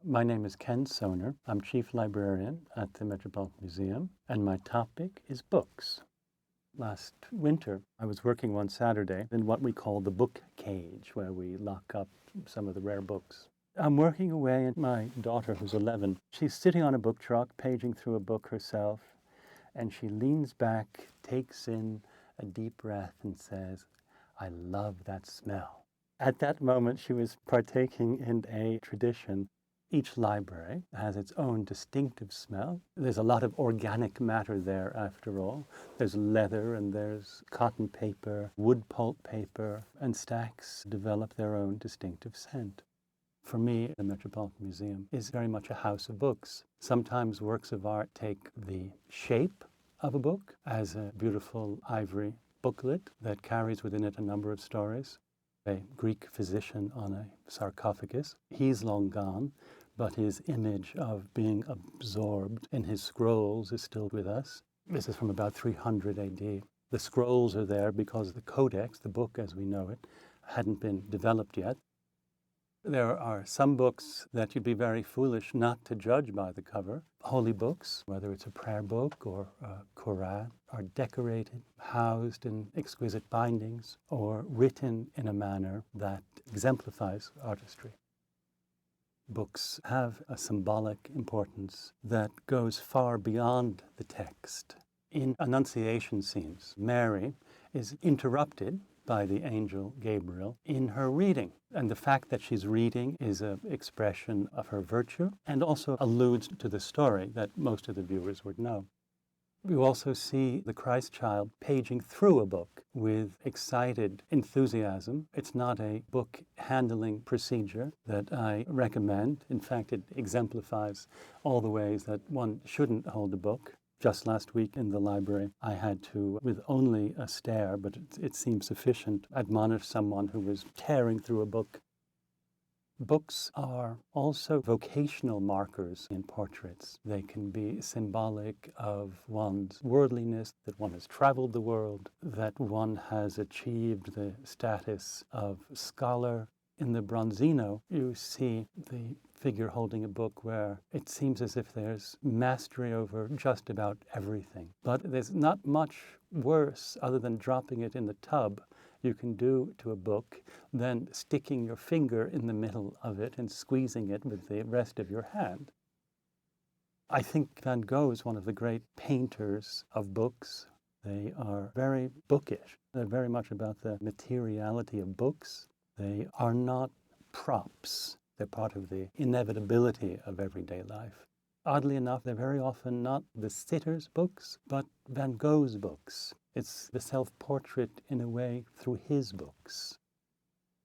My name is Ken Soehner. I'm Chief Librarian at the Metropolitan Museum, and my topic is books. Last winter, I was working one Saturday in what we call the book cage, where we lock up some of the rare books. I'm working away, and my daughter, who's 11, she's sitting on a book truck, paging through a book herself, and she leans back, takes in a deep breath, and says, "I love that smell." At that moment, she was partaking in a tradition. Each library has its own distinctive smell. There's a lot of organic matter there, after all. There's leather and there's cotton paper, wood pulp paper, and stacks develop their own distinctive scent. For me, the Metropolitan Museum is very much a house of books. Sometimes works of art take the shape of a book as a beautiful ivory booklet that carries within it a number of stories. A Greek physician on a sarcophagus. He's long gone, but his image of being absorbed in his scrolls is still with us. This is from about 300 AD. The scrolls are there because the codex, the book as we know it, hadn't been developed yet. There are some books that you'd be very foolish not to judge by the cover. Holy books, whether it's a prayer book or a Quran, are decorated, housed in exquisite bindings, or written in a manner that exemplifies artistry. Books have a symbolic importance that goes far beyond the text. In Annunciation scenes, Mary is interrupted by the angel Gabriel in her reading. And the fact that she's reading is an expression of her virtue and also alludes to the story that most of the viewers would know. We also see the Christ child paging through a book with excited enthusiasm. It's not a book handling procedure that I recommend. In fact, it exemplifies all the ways that one shouldn't hold a book. Just last week in the library, I had to, with only a stare, but it seemed sufficient, admonish someone who was tearing through a book. Books are also vocational markers in portraits. They can be symbolic of one's worldliness, that one has traveled the world, that one has achieved the status of scholar. In the Bronzino, you see the figure holding a book where it seems as if there's mastery over just about everything. But there's not much worse, other than dropping it in the tub, you can do to a book than sticking your finger in the middle of it and squeezing it with the rest of your hand. I think Van Gogh is one of the great painters of books. They are very bookish. They're very much about the materiality of books. They are not props. They're part of the inevitability of everyday life. Oddly enough, they're very often not the sitter's books, but Van Gogh's books. It's the self-portrait, in a way, through his books.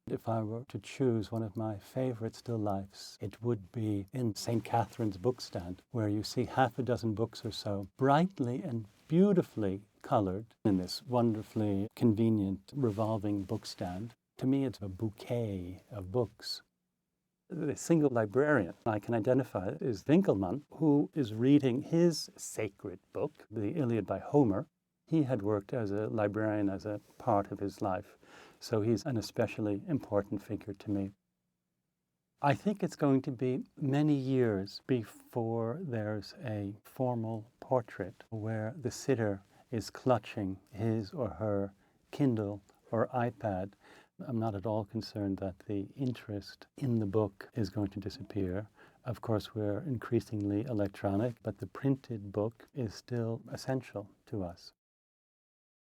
If I were to choose one of my favorite still lifes, it would be in St. Catherine's bookstand, where you see half a dozen books or so, brightly and beautifully colored in this wonderfully convenient revolving bookstand. To me, it's a bouquet of books. The single librarian I can identify is Winkelmann, who is reading his sacred book, the Iliad by Homer. He had worked as a librarian as a part of his life, so he's an especially important figure to me. I think it's going to be many years before there's a formal portrait where the sitter is clutching his or her Kindle or iPad. I'm not at all concerned that the interest in the book is going to disappear. Of course, we're increasingly electronic, but the printed book is still essential to us.